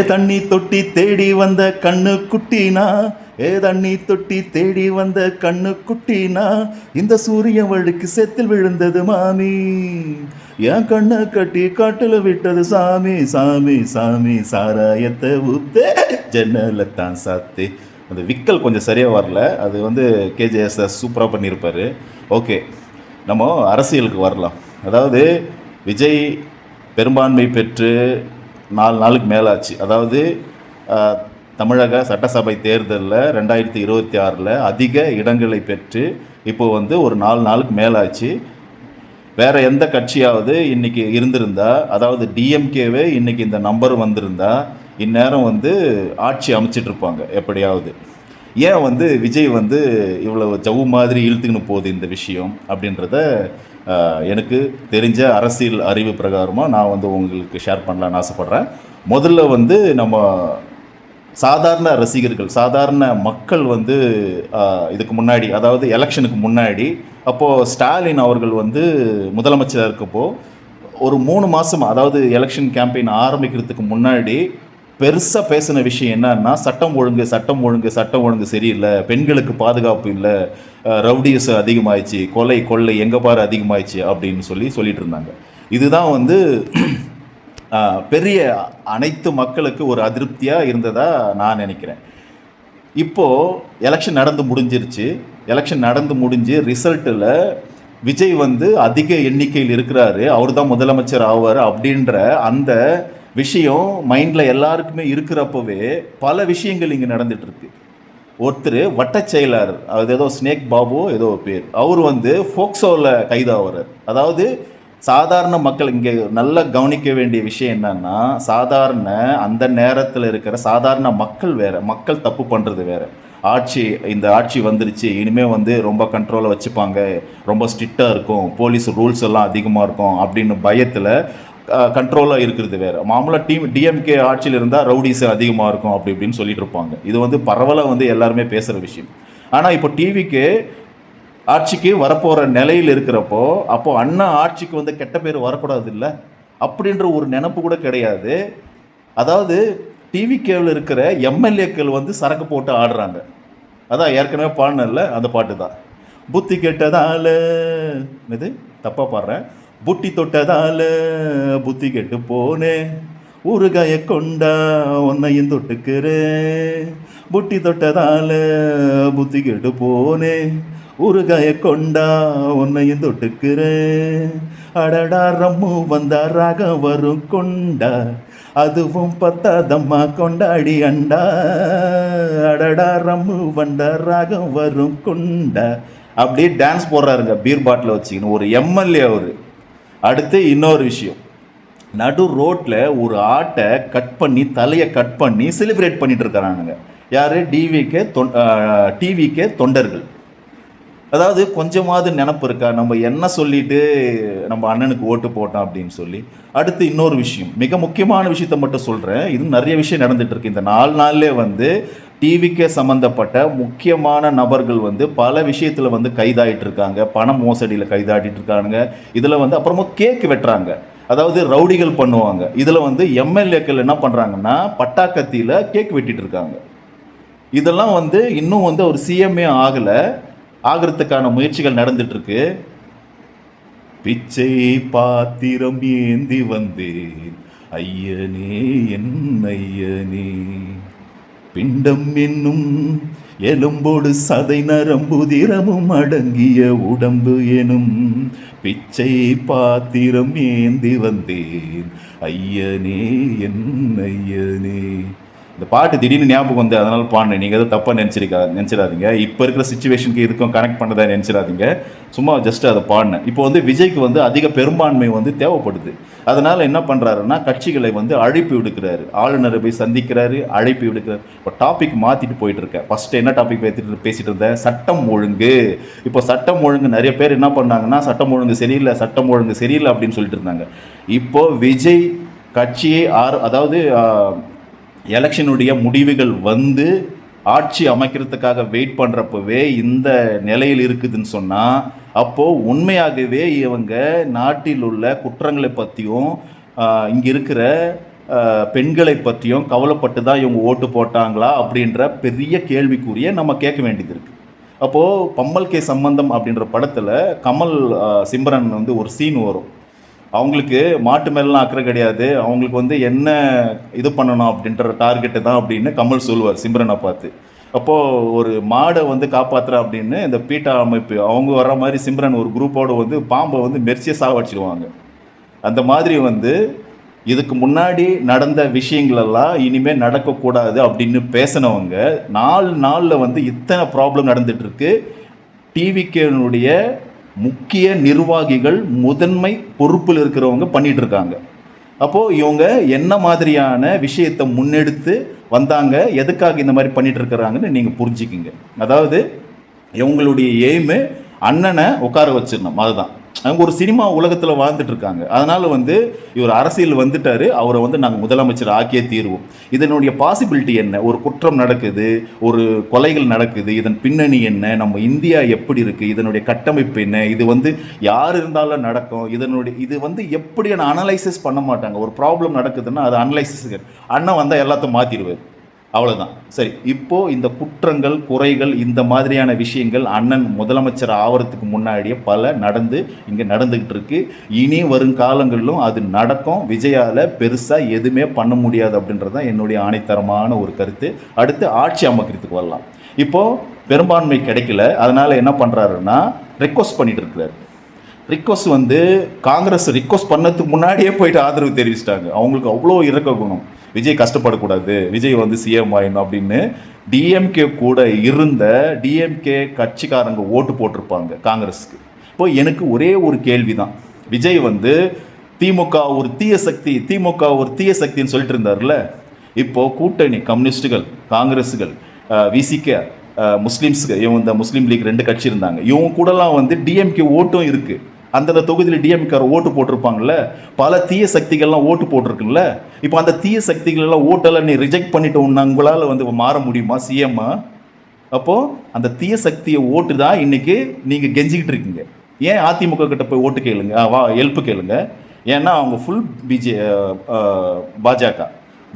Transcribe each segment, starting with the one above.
தண்ணி தொட்டி தேடி வந்த கண்ணு குட்டினா, தண்ணி தொட்டி தேடி வந்த கண்ணு குட்டினா, இந்த சூரியன் வழுக்கு செத்தில் விழுந்தது மாமி, என் கண்ணை கட்டி காட்டுல விட்டது சாமி சாமி சாமி, சாராயத்தை ஊத்தே ஜன்னலத்தான் சாத்தே. அந்த விக்கல் கொஞ்சம் சரியாக வரல, அது கேஜேஎஸ் சூப்பராக பண்ணியிருப்பார். ஓகே, நம்ம அரசியலுக்கு வரலாம். அதாவது விஜய் பெரும்பான்மை பெற்று 4 நாளுக்கு மேலாச்சு. அதாவது தமிழக சட்டசபை தேர்தலில் 2026 அதிக இடங்களை பெற்று இப்போது ஒரு 4 நாளுக்கு மேலாச்சு. வேறு எந்த கட்சியாவது இன்றைக்கி இருந்திருந்தா, அதாவது டிஎம்கேவே இன்றைக்கி இந்த நம்பர் வந்திருந்தா இந்நேரம் ஆட்சி அமைச்சிட்ருப்பாங்க எப்படியாவது. ஏன் விஜய் இவ்வளோ ஜவு மாதிரி இழுத்துக்கின்னு போகுது இந்த விஷயம் அப்படின்றத எனக்கு தெரிஞ்ச அரசியல் அறிவு பிரகாரமாக நான் உங்களுக்கு ஷேர் பண்ணலான்னு ஆசைப்பட்றேன். முதல்ல நம்ம சாதாரண ரசிகர்கள், சாதாரண மக்கள் இதுக்கு முன்னாடி, அதாவது எலெக்ஷனுக்கு முன்னாடி, அப்போது ஸ்டாலின் அவர்கள் முதலமைச்சராக இருக்கப்போ ஒரு 3 மாதமாக, அதாவது எலெக்ஷன் கேம்பெயின் ஆரம்பிக்கிறதுக்கு முன்னாடி பெருசாக பேசின விஷயம் என்னன்னா, சட்டம் ஒழுங்கு சரியில்லை, பெண்களுக்கு பாதுகாப்பு இல்லை, ரவுடிஸ் அதிகமாகிடுச்சு, கொள்ளை எங்கே பாரு அதிகமாகிடுச்சு அப்படின்னு சொல்லிட்டு இருந்தாங்க. இதுதான் பெரிய அனைத்து மக்களுக்கு ஒரு அதிருப்தியாக இருந்ததாக நான் நினைக்கிறேன். இப்போது எலெக்ஷன் நடந்து முடிஞ்சு ரிசல்ட்டில் விஜய் அதிக எண்ணிக்கையில் இருக்கிறாரு, அவர் தான் முதலமைச்சர் ஆவார் அப்படின்ற அந்த விஷயம் மைண்டில் எல்லாருக்குமே இருக்கிறப்பவே பல விஷயங்கள் இங்கே நடந்துகிட்ருக்கு. ஒருத்தர் வட்ட செயலர், அது ஏதோ ஸ்னேக் பாபு ஏதோ பேர், அவர் ஃபோக்சோவில் கைதாகிறார். அதாவது சாதாரண மக்கள், இங்கே நல்லா கவனிக்க வேண்டிய விஷயம் என்னன்னா, சாதாரண அந்த நேரத்தில் இருக்கிற சாதாரண மக்கள் வேறு, மக்கள் தப்பு பண்ணுறது வேறு. இந்த ஆட்சி வந்துருச்சு, இனிமேல் ரொம்ப கண்ட்ரோலை வச்சுப்பாங்க, ரொம்ப ஸ்ட்ரிக்டாக இருக்கும், போலீஸ் ரூல்ஸ் எல்லாம் அதிகமாக இருக்கும் அப்படின்னு பயத்தில் கண்ட்ரோலாக இருக்கிறது வேறு. மாமூலாக டிஎம்கே ஆட்சியில் இருந்தால் ரவுடிஸ் அதிகமாக இருக்கும் அப்படி இப்படின்னு சொல்லிட்டு இருப்பாங்க. இது பரவலாக எல்லாருமே பேசுகிற விஷயம். ஆனால் இப்போ டிவிக்கு ஆட்சிக்கு வரப்போகிற நிலையில் இருக்கிறப்போ, அப்போது அண்ணா ஆட்சிக்கு கெட்ட பேர் வரக்கூடாது இல்லை அப்படின்ற ஒரு நினப்பு கூட கிடையாது. அதாவது டிவிகேவில் இருக்கிற எம்எல்ஏக்கள் சரக்கு போட்டு ஆடுறாங்க. அதான் ஏற்கனவே பாடினல அந்த பாட்டு தான். புத்தி கெட்டதால, இது தப்பாக பாடுறேன், புட்டி தொட்டதால புத்தி கெட்டு போனே, ஊறுகாய கொண்டா உன்னையும் தொட்டுக்கிறேன், புட்டி தொட்டதால புத்தி கெட்டு போனே, ஊறுகாய கொண்டா உன்னையும் தொட்டுக்கிறேன், அடடா ரம்மு வந்தா ராகம் வரும் கொண்டா, அதுவும் பத்தாதம்மா கொண்டாடி அண்டா, அடடா ரம்மு வந்தா ராகம் வரும் கொண்டா அப்படியே டான்ஸ் போடுறாருங்க பீர் பாட்டில் வச்சுக்கணும் ஒரு எம்எல்ஏ அவர். அடுத்து இன்னொரு விஷயம், நடு ரோட்டில் ஒரு ஆட்டை கட் பண்ணி, தலையை கட் பண்ணி செலிப்ரேட் பண்ணிட்டு இருக்கிறானுங்க. யார்? டிவிக்கே தொண்டர்கள். அதாவது கொஞ்சமாவது நினப்பு இருக்கா, நம்ம என்ன சொல்லிட்டு நம்ம அண்ணனுக்கு ஓட்டு போட்டோம் அப்படின்னு சொல்லி. அடுத்து இன்னொரு விஷயம், மிக முக்கியமான விஷயத்த மட்டும் சொல்கிறேன், இது நிறைய விஷயம் நடந்துட்டு இருக்கு. இந்த 4 நாள்லேயே டிவிக்கே சம்மந்தப்பட்ட முக்கியமான நபர்கள் பல விஷயத்தில் கைதாகிட்டு இருக்காங்க, பண மோசடியில் கைதாடிட்டு இருக்காங்க. இதில் அப்புறமா கேக் வெட்டுறாங்க, அதாவது ரவுடிகள் பண்ணுவாங்க. இதில் எம்எல்ஏக்கள் என்ன பண்ணுறாங்கன்னா பட்டாக்கத்தியில் கேக் வெட்டிட்டு இருக்காங்க. இதெல்லாம் இன்னும் ஒரு சிஎம்ஏ ஆகிறதுக்கான முயற்சிகள் நடந்துட்டுருக்கு. பிச்சை பாத்திரம் ஏந்தி வந்தேன் ஐயனே என் ஐயனே, பிண்டம் என்னும் எலும்போடு சதை நரம்புதிரமும் அடங்கிய உடம்பு எனும் பிச்சை பாத்திரம் ஏந்தி வந்தேன் ஐயனே என் ஐயனே. இந்த பாட்டு திடீர்னு ஞாபகம் அதனால் பாடினேன். நீங்கள் எதுவும் தப்பாக நினச்சிடாதீங்க. இப்போ இருக்கிற சிச்சுவேஷனுக்கு இதுக்கும் கனெக்ட் பண்ணதா நினச்சிடாதீங்க. சும்மா ஜஸ்ட் அதை பாடினேன். இப்போ விஜய்க்கு அதிக பெரும்பான்மை தேவைப்படுது. அதனால் என்ன பண்ணுறாருன்னா கட்சிகளை அழைப்பு விடுக்கிறாரு, ஆளுநரை போய் சந்திக்கிறாரு, அழைப்பு விடுக்கிறார். இப்போ டாபிக் மாற்றிட்டு போயிட்டுருக்கேன். ஃபஸ்ட்டு என்ன டாபிக் பேசிகிட்டு இருந்தேன், சட்டம் ஒழுங்கு. இப்போ சட்டம் ஒழுங்கு நிறைய பேர் என்ன பண்ணாங்கன்னா சட்டம் ஒழுங்கு சரியில்லை அப்படின்னு சொல்லிட்டு இருந்தாங்க. இப்போது விஜய் கட்சியை அதாவது எலெக்ஷனுடைய முடிவுகள் ஆட்சி அமைக்கிறதுக்காக வெயிட் பண்ணுறப்பவே இந்த நிலையில் இருக்குதுன்னு சொன்னால், அப்போது உண்மையாகவே இவங்க நாட்டில் உள்ள குற்றங்களை பற்றியும் இங்கே இருக்கிற பெண்களை பற்றியும் கவலைப்பட்டு தான் இவங்க ஓட்டு போட்டாங்களா அப்படின்ற பெரிய கேள்விக்குரிய நம்ம கேட்க வேண்டியது இருக்குது. அப்போது பம்மல் கே சம்பந்தம் அப்படின்ற படத்தில் கமல் சிம்ரன் வந்து ஒரு சீன் வரும். அவங்களுக்கு மாட்டு மேலாம் அக்கறை கிடையாது, அவங்களுக்கு வந்து என்ன இது பண்ணணும் அப்படின்ற டார்கெட்டு தான் அப்படின்னு கமல் சொல்லுவார் சிம்ரனை பார்த்து. அப்போது ஒரு மாடை வந்து காப்பாற்றுற அப்படின்னு இந்த பீட்டா அமைப்பு அவங்க வர்ற மாதிரி சிம்ரன் ஒரு குரூப்போடு வந்து பாம்பை வந்து மெர்ச்சியை சாவடிச்சிடுவாங்க. அந்த மாதிரி வந்து இதுக்கு முன்னாடி நடந்த விஷயங்களெல்லாம் இனிமேல் நடக்கக்கூடாது அப்படின்னு பேசினவங்க 4 நாளில் வந்து இத்தனை ப்ராப்ளம் நடந்துகிட்ருக்கு. டிவிகேனுடைய முக்கிய நிர்வாகிகள் முதன்மை பொறுப்பில் இருக்கிறவங்க பண்ணிகிட்ருக்காங்க. அப்போது இவங்க என்ன மாதிரியான விஷயத்தை முன்னெடுத்து வந்தாங்க, எதுக்காக இந்த மாதிரி பண்ணிகிட்ருக்கிறாங்கன்னு நீங்கள் புரிஞ்சுக்கிங்க. அதாவது இவங்களுடைய எய்மு அண்ணனை உட்கார வச்சிடணும், அதுதான். அவங்க ஒரு சினிமா உலகத்தில் வாழ்ந்துட்டு இருக்காங்க. அதனால் வந்து இவர் அரசியல் வந்துட்டார், அவரை வந்து நாங்கள் முதலமைச்சர் ஆக்கியே தீர்வோம். இதனுடைய பாசிபிலிட்டி என்ன? ஒரு குற்றம் நடக்குது, ஒரு கொலைகள் நடக்குது, இதன் பின்னணி என்ன, நம்ம இந்தியா எப்படி இருக்குது, இதனுடைய கட்டமைப்பு என்ன, இது வந்து யார் இருந்தாலும் நடக்கும், இது வந்து எப்படியான அனலைசிஸ் பண்ண மாட்டாங்க. ஒரு ப்ராப்ளம் நடக்குதுன்னா அது அனலைசிஸ் அண்ணன் வந்தால் எல்லாத்தையும் மாற்றிடுவார், அவ்வளோதான். சரி, இப்போது இந்த குற்றங்கள் குறைகள் இந்த மாதிரியான விஷயங்கள் அண்ணன் முதலமைச்சர் ஆகிறதுக்கு முன்னாடியே பல இங்கே நடந்துக்கிட்டு இருக்கு. இனி வருங்காலங்களிலும் அது நடக்கும். விஜயால் பெருசாக எதுவுமே பண்ண முடியாது அப்படின்றது தான் என்னுடைய ஆணைத்தரமான ஒரு கருத்து. அடுத்து ஆட்சி அமைக்கிறதுக்கு வரலாம். இப்போது பெரும்பான்மை கிடைக்கல, அதனால் என்ன பண்ணுறாருன்னா ரிக்வஸ்ட் பண்ணிட்டு இருக்கிறார். ரிக்வஸ்ட் வந்து காங்கிரஸ் ரிக்வஸ்ட் பண்ணதுக்கு முன்னாடியே போயிட்டு ஆதரவு தெரிவிச்சிட்டாங்க. அவங்களுக்கு அவ்வளோ இறக்க குணம், விஜய் கஷ்டப்படக்கூடாது, விஜய் வந்து சிஎம் ஆயிடணும் அப்படின்னு. டிஎம்கே கூட இருந்த டிஎம்கே கட்சிக்காரங்க ஓட்டு போட்டிருப்பாங்க காங்கிரஸுக்கு. இப்போ எனக்கு ஒரே ஒரு கேள்வி தான், விஜய் வந்து திமுக ஒரு தீய சக்தின்னு சொல்லிட்டு இருந்தார்ல, இப்போது கூட்டணி கம்யூனிஸ்டுகள், காங்கிரஸுகள், விசிகே, முஸ்லீம்ஸுக்கு, இவங்க இந்த முஸ்லீம் லீக் 2 கட்சி இருந்தாங்க, இவங்க கூடலாம் வந்து டிஎம்கே ஓட்டும் இருக்குது. அந்தந்த தொகுதியில் டிஎம்கே ஓட்டு போட்டிருப்பாங்கல்ல, பல தீய சக்திகள்லாம் ஓட்டு போட்டிருக்குல்ல. இப்போ அந்த தீய சக்திகளெல்லாம் ஓட்டெல்லாம் நீ ரிஜெக்ட் பண்ணிட்டோம்னா உங்களால் வந்து மாற முடியுமா சிஎம்மா? அப்போது அந்த தீய சக்தியை ஓட்டு தான் இன்றைக்கி நீங்கள் கெஞ்சிக்கிட்டு இருக்கீங்க. ஏன் அதிமுக கிட்ட போய் ஓட்டு கேளுங்க, ஹெல்ப்பு கேளுங்க. ஏன்னா அவங்க ஃபுல்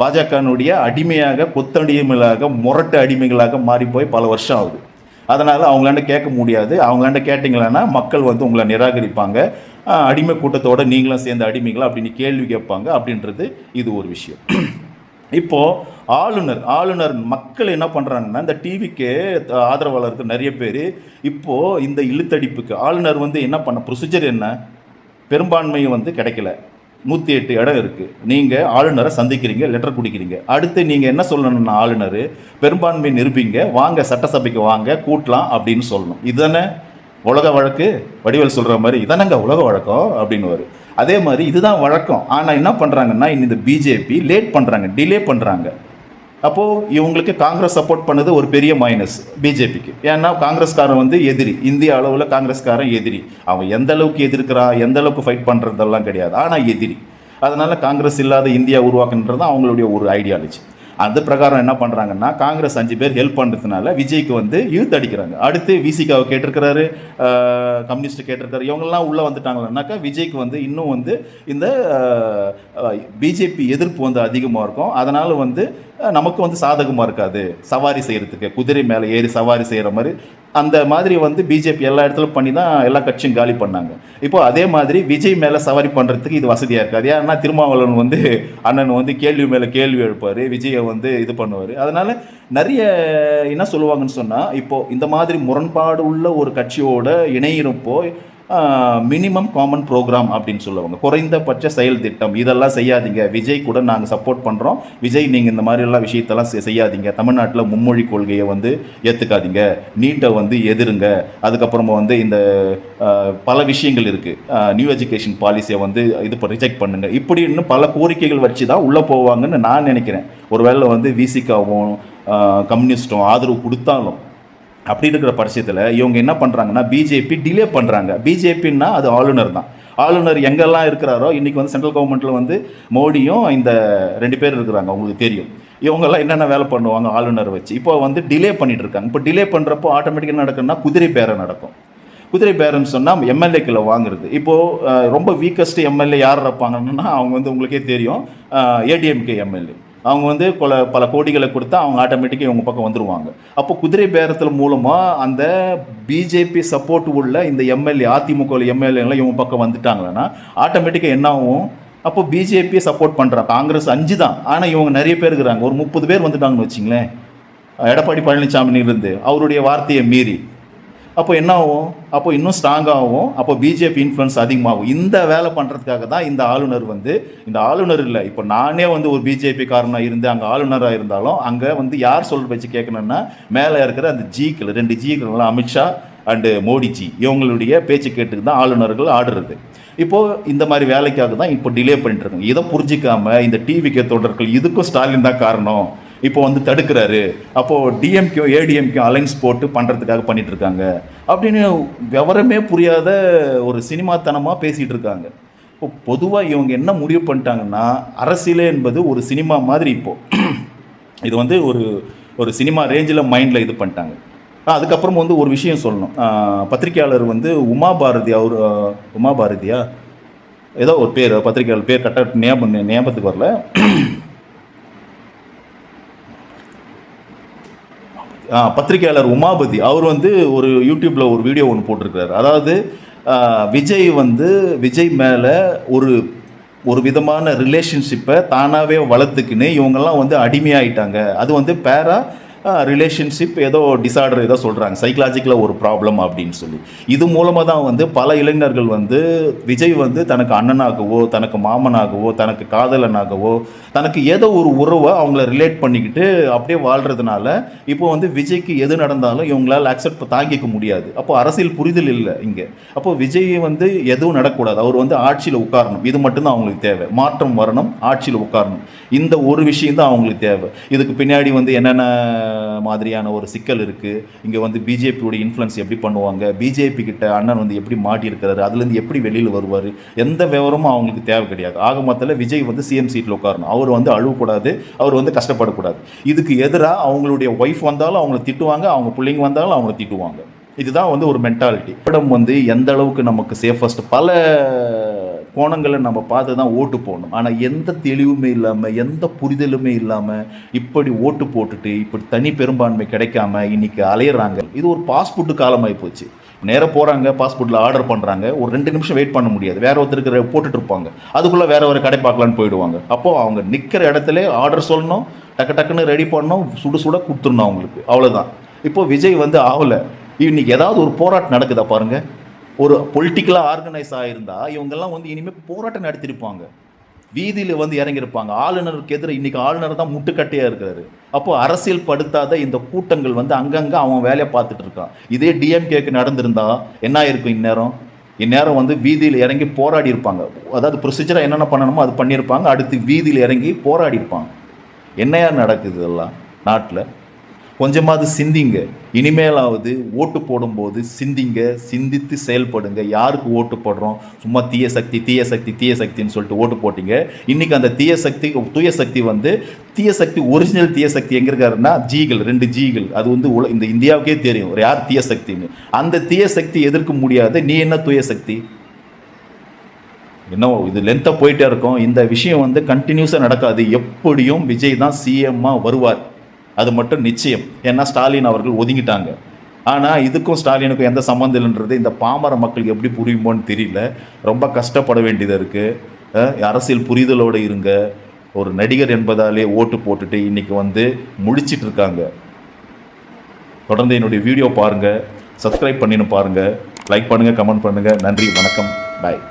பாஜகனுடைய அடிமையாக, கொத்தடிமைகளாக, முரட்டு அடிமைகளாக மாறி போய் பல வருஷம் ஆகுது. அதனால் அவங்களாண்ட கேட்க முடியாது. அவங்களாண்ட கேட்டிங்களன்னா மக்கள் வந்து உங்களை நிராகரிப்பாங்க. அடிமை கூட்டத்தோடு நீங்களும் சேர்ந்த அடிமைகளா அப்படின்னு கேள்வி கேட்பாங்க. அப்படின்றது இது ஒரு விஷயம். இப்போது ஆளுநர் மக்கள் என்ன பண்ணுறாங்கன்னா, இந்த டிவிக்கு ஆதரவாளருக்கு நிறைய பேர் இப்போது இந்த இழுத்தடிப்புக்கு ஆளுநர் வந்து என்ன பண்ண ப்ரொசீஜர் என்ன, பெரும்பான்மை வந்து கிடைக்கல, 108 இடம் இருக்குது, நீங்கள் ஆளுநரை சந்திக்கிறீங்க, லெட்டர் கொடுக்குறீங்க. அடுத்து நீங்கள் என்ன சொல்லணும்னா, ஆளுநர் பெரும்பான்மை நிரூபிங்க, வாங்க சட்டசபைக்கு வாங்க கூட்டலாம் அப்படின்னு சொல்லணும். இதுதானே உலக வழக்கு? வடிவேல் சொல்கிற மாதிரி இதானங்க உலக வழக்கம் அப்படின்னு வரும். அதே மாதிரி இதுதான் வழக்கம். ஆனால் என்ன பண்ணுறாங்கன்னா, இந்த பிஜேபி லேட் பண்ணுறாங்க, டிலே பண்ணுறாங்க. அப்போது இவங்களுக்கு காங்கிரஸ் சப்போர்ட் பண்ணது ஒரு பெரிய மைனஸ் பிஜேபிக்கு. ஏன்னா காங்கிரஸ்காரன் வந்து எதிரி, இந்திய அளவில் காங்கிரஸ்காரன் எதிரி. அவன் எந்த அளவுக்கு எதிர்க்கிறான், எந்த அளவுக்கு ஃபைட் பண்ணுறதெல்லாம் கிடையாது, ஆனால் எதிரி. அதனால் காங்கிரஸ் இல்லாத இந்தியா உருவாக்குன்றது தான் அவங்களுடைய ஒரு ஐடியாலஜி. அது பிரகாரம் என்ன பண்ணுறாங்கன்னா, காங்கிரஸ் 5 பேர் ஹெல்ப் பண்ணுறதுனால விஜய்க்கு வந்து இழுத்து அடிக்கிறாங்க. அடுத்து விசிகாவை கேட்டிருக்கிறாரு, கம்யூனிஸ்ட் கேட்டிருக்காரு, இவங்கெல்லாம் உள்ளே வந்துட்டாங்கன்னாக்கா விஜய்க்கு வந்து இன்னும் வந்து இந்த பிஜேபி எதிர்ப்பு வந்து அதிகமாக இருக்கும். அதனால் வந்து நமக்கு வந்து சாதகமாக இருக்காது சவாரி செய்கிறதுக்கு, குதிரை மேலே ஏறி சவாரி செய்கிற மாதிரி. அந்த மாதிரி வந்து பிஜேபி எல்லா இடத்துலையும் பண்ணி தான் எல்லா கட்சியும் காலி பண்ணாங்க. இப்போது அதே மாதிரி விஜய் மேலே சவாரி பண்ணுறதுக்கு இது வசதியாக இருக்காது. ஏன்னா திருமாவளவன் வந்து அண்ணன் வந்து கேள்வி மேலே கேள்வி எழுப்பார், விஜயை வந்து இது பண்ணுவார். அதனால் நிறைய என்ன சொல்லுவாங்கன்னு சொன்னால், இப்போது இந்த மாதிரி முரண்பாடு உள்ள ஒரு கட்சியோட இணையிறப்போ மினிமம் காமன் ப்ரோக்ராம் அப்படின்னு சொல்லுவாங்க, குறைந்தபட்ச செயல் திட்டம், இதெல்லாம் செய்யாதீங்க, விஜய் கூட நாங்கள் சப்போர்ட் பண்ணுறோம், விஜய் நீங்கள் இந்த மாதிரிலாம் விஷயத்தெல்லாம் செய்யாதீங்க, தமிழ்நாட்டில் மும்மொழி கொள்கையை வந்து ஏற்றுக்காதீங்க, நீட்டை வந்து எதிருங்க, அதுக்கப்புறமா வந்து இந்த பல விஷயங்கள் இருக்குது, நியூ எஜுகேஷன் பாலிசியை வந்து இது ரிஜெக்ட் பண்ணுங்கள், இப்படி இன்னும் பல கோரிக்கைகள் வச்சு தான் உள்ளே போவாங்கன்னு நான் நினைக்கிறேன். ஒருவேளை வந்து விசிகாவும் கம்யூனிஸ்டும் ஆதரவு கொடுத்தாலும் அப்படி இருக்கிற பட்சத்தில் இவங்க என்ன பண்ணுறாங்கன்னா, பிஜேபி டிலே பண்ணுறாங்க. பிஜேபின்னா அது ஆளுநர் தான். ஆளுநர் எங்கெல்லாம் இருக்கிறாரோ, இன்றைக்கி வந்து சென்ட்ரல் கவர்மெண்ட்டில் வந்து மோடியும் இந்த 2 பேர் இருக்கிறாங்க, உங்களுக்கு தெரியும். இவங்கெல்லாம் என்னென்ன வேலை பண்ணுவாங்க ஆளுநரை வச்சு. இப்போ வந்து டிலே பண்ணிட்டு இருக்காங்க. இப்போ டிலே பண்ணுறப்போ ஆட்டோமேட்டிக்காக நடக்குன்னா குதிரை பேரம் நடக்கும். குதிரை பேரன்னு சொன்னால் எம்எல்ஏக்களை வாங்குறது. இப்போது ரொம்ப வீக்கஸ்ட் எம்எல்ஏ யார் இருப்பாங்கன்னா அவங்க வந்து உங்களுக்கே தெரியும், ஏடிஎம்கே எம்எல்ஏ. அவங்க வந்து பல கோடிகளை கொடுத்தா அவங்க ஆட்டோமேட்டிக்காக இவங்க பக்கம் வந்துடுவாங்க. அப்போ குதிரை பேரத்தில் மூலமாக அந்த பிஜேபி சப்போர்ட் உள்ள இந்த எம்எல்ஏ, அதிமுக எம்எல்ஏலாம் இவங்க பக்கம் வந்துட்டாங்கன்னா ஆட்டோமேட்டிக்காக என்ன ஆகும், அப்போ பிஜேபியை சப்போர்ட் பண்ணுறாங்க. காங்கிரஸ் 5 தான், ஆனால் இவங்க நிறைய பேர் இருக்கிறாங்க. ஒரு 30 பேர் வந்துட்டாங்கன்னு வச்சிங்களேன், எடப்பாடி பழனிசாமியிலிருந்து அவருடைய வார்த்தையை மீறி. அப்போ என்ன ஆகும், அப்போ இன்னும் ஸ்ட்ராங்காகவும், அப்போ பிஜேபி இன்ஃப்ளூயன்ஸ் அதிகமாகும். இந்த வேலை பண்ணுறதுக்காக தான் இந்த ஆளுநர் வந்து, இந்த ஆளுநர் இல்லை, இப்போ நானே வந்து ஒரு பிஜேபி காரனாக இருந்து அங்கே ஆளுநராக இருந்தாலும் அங்கே வந்து யார் சொல்கிற வச்சு கேட்கணுன்னா மேலே இருக்கிற அந்த ஜிக்கள், 2 ஜிக்கள், அமித்ஷா அண்டு மோடிஜி, இவங்களுடைய பேச்சு கேட்டுக்கு தான் ஆளுநர்கள் ஆடுறது. இப்போது இந்த மாதிரி வேலைக்காக தான் இப்போ டிலே பண்ணிட்டு இருக்காங்க. இதை புரிஞ்சிக்காமல் இந்த டிவிகே தொடர்கள் இதுக்கும் ஸ்டாலின் தான் காரணம், இப்போ வந்து தடுக்கிறாரு, அப்போது டிஎம்கே ஏடிஎம்கே அலைன்ஸ் போட்டு பண்ணுறதுக்காக பண்ணிகிட்டு இருக்காங்க அப்படின்னு விவரமே புரியாத ஒரு சினிமாத்தனமாக பேசிகிட்டு இருக்காங்க. இப்போ பொதுவாக இவங்க என்ன முடிவு பண்ணிட்டாங்கன்னா, அரசியலே என்பது ஒரு சினிமா மாதிரி. இப்போது இது வந்து ஒரு சினிமா ரேஞ்சில் மைண்டில் இது பண்ணிட்டாங்க. அதுக்கப்புறம் வந்து ஒரு விஷயம் சொல்லணும். பத்திரிகையாளர் வந்து உமாபாரதி, அவர் உமாபாரதியா ஏதோ ஒரு பேர், பத்திரிகையாளர் பேர் கரெக்டாக ஞாபகத்துக்கு வரல. பத்திரிகையாளர் உமாபதி அவர் வந்து ஒரு யூடியூப்பில் ஒரு வீடியோ ஒன்று போட்டிருக்கிறார். அதாவது விஜய் மேலே ஒரு விதமான ரிலேஷன்ஷிப்பை தானாகவே வளர்த்துக்குன்னு இவங்கெல்லாம் வந்து அடிமையாயிட்டாங்க. அது வந்து ரிலேஷன்ஷிப் ஏதோ டிசார்டர் ஏதோ சொல்கிறாங்க, சைக்கலாஜிக்கலாக ஒரு ப்ராப்ளம் அப்படின்னு சொல்லி. இது மூலமாக தான் வந்து பல இளைஞர்கள் வந்து விஜய் வந்து தனக்கு அண்ணனாகவோ, தனக்கு மாமனாகவோ, தனக்கு காதலனாகவோ, தனக்கு ஏதோ ஒரு உறவை அவங்கள ரிலேட் பண்ணிக்கிட்டு அப்படியே வாழ்கிறதுனால இப்போ வந்து விஜய்க்கு எது நடந்தாலும் இவங்களால் அக்செப்ட் தாங்கிக்க முடியாது. அப்போ அரசியல் புரிதல் இல்லை இங்கே. அப்போ விஜய் வந்து எதுவும் நடக்கக்கூடாது, அவர் வந்து ஆட்சியில் உட்காரணும், இது மட்டும்தான் அவங்களுக்கு தேவை. மாற்றம் வரணும், ஆட்சியில் உட்காரணும், இந்த ஒரு விஷயம் தான் அவங்களுக்கு தேவை. இதுக்கு பின்னாடி வந்து என்னென்ன மாதிரியான ஒரு சிக்கல் இருக்குது, இங்கே வந்து பிஜேபியோட இன்ஃப்ளூயன்ஸ் எப்படி பண்ணுவாங்க, பிஜேபி கிட்ட அண்ணன் வந்து எப்படி மாட்டியிருக்கிறாரு, அதுலேருந்து எப்படி வெளியில் வருவார், எந்த விவரமும் அவங்களுக்கு தேவை கிடையாது. ஆக மொத்தத்தில் விஜய் வந்து சிஎம் சீட்டில் உட்காரணும், அவர் வந்து அழுவக்கூடாது, அவர் வந்து கஷ்டப்படக்கூடாது. இதுக்கு எதிராக அவங்களுடைய ஒய்ஃப் வந்தாலும் அவங்கள திட்டுவாங்க, அவங்க பிள்ளைங்க வந்தாலும் அவங்கள திட்டுவாங்க. இதுதான் வந்து ஒரு மென்டாலிட்டி. படம் வந்து எந்த அளவுக்கு நமக்கு சேஃபஸ்ட் பல கோணங்களை நம்ம பார்த்து தான் ஓட்டு போடணும். ஆனால் எந்த தெளிவுமே இல்லாமல், எந்த புரிதலுமே இல்லாமல் இப்படி ஓட்டு போட்டுட்டு இப்படி தனி பெரும்பான்மை கிடைக்காம இன்னைக்கு அலையிறாங்க. இது ஒரு பாஸ்போர்ட்டு காலமாகி போச்சு. நேராக போகிறாங்க, பாஸ்போர்ட்டில் ஆர்டர் பண்ணுறாங்க, ஒரு 2 நிமிஷம் வெயிட் பண்ண முடியாது, வேற ஒருத்தருக்கு போட்டுட்டு இருப்பாங்க, அதுக்குள்ளே வேற ஒரு கடை பார்க்கலான்னு போயிடுவாங்க. அப்போது அவங்க நிற்கிற இடத்துல ஆர்டர் சொல்லணும், டக்குன்னு ரெடி பண்ணணும், சுட கொடுத்துடணும் அவங்களுக்கு, அவ்வளோதான். இப்போது விஜய் வந்து ஆகலை. இன்னைக்கு ஏதாவது ஒரு போராட்டம் நடக்குதா பாருங்கள். ஒரு பொலிட்டிக்கலாக ஆர்கனைஸ் ஆகியிருந்தா இவங்கெல்லாம் வந்து இனிமேல் போராட்டம் நடத்திருப்பாங்க, வீதியில் வந்து இறங்கியிருப்பாங்க. ஆளுநருக்கு எதிராக இன்றைக்கி ஆளுநர் தான் முட்டுக்கட்டையாக இருக்கிறாரு. அப்போது அரசியல் படுத்தாத இந்த கூட்டங்கள் வந்து அங்கங்கே அவன் வேலையை பார்த்துட்டு இருக்கான். இதே டிஎம்கேக்கு நடந்திருந்தா என்ன இருக்கும், இந்நேரம் வந்து வீதியில் இறங்கி போராடி இருப்பாங்க. அதாவது ப்ரொசீஜராக என்னென்ன பண்ணணுமோ அது பண்ணியிருப்பாங்க, அடுத்து வீதியில் இறங்கி போராடி இருப்பாங்க. என்னையா நடக்குது இதெல்லாம் நாட்டில்? கொஞ்சமாவது சிந்திங்க. இனிமேலாவது ஓட்டு போடும்போது சிந்திங்க, சிந்தித்து செயல்படுங்க. யாருக்கு ஓட்டு போடுறோம்? சும்மா தீய சக்தின்னு சொல்லிட்டு ஓட்டு போட்டிங்க. இன்றைக்கி அந்த தூய சக்தி வந்து ஒரிஜினல் தீய சக்தி எங்கே இருக்காருன்னா ஜீகள், 2 ஜீகள். அது வந்து இந்த இந்தியாவுக்கே தெரியும் யார் தீய சக்தின்னு. அந்த தீய சக்தி எதிர்க்க முடியாத நீ என்ன தூய சக்தி? இன்னும் இது லென்த்தாக போயிட்டே இருக்கும். இந்த விஷயம் வந்து கண்டினியூஸாக நடக்காது. எப்படியும் விஜய் தான் சிஎம்மாக வருவார், அது மட்டும் நிச்சயம். ஏன்னா ஸ்டாலின் அவர்கள் ஒதுங்கிட்டாங்க. ஆனால் இதுக்கும் ஸ்டாலினுக்கும் எந்த சம்மந்தம் இல்லைன்றது இந்த பாமர மக்களுக்கு எப்படி புரியுமோன்னு தெரியல. ரொம்ப கஷ்டப்பட வேண்டியதாக இருக்குது. அரசியல் புரிதலோடு இருங்க. ஒரு நடிகர் என்பதாலே ஓட்டு போட்டுட்டு இன்றைக்கி வந்து முழிச்சிட்டு இருக்காங்க. தொடர்ந்து என்னுடைய வீடியோ பாருங்கள், சப்ஸ்கிரைப் பண்ணின்னு பாருங்கள், லைக் பண்ணுங்கள், கமெண்ட் பண்ணுங்கள். நன்றி, வணக்கம், பாய்.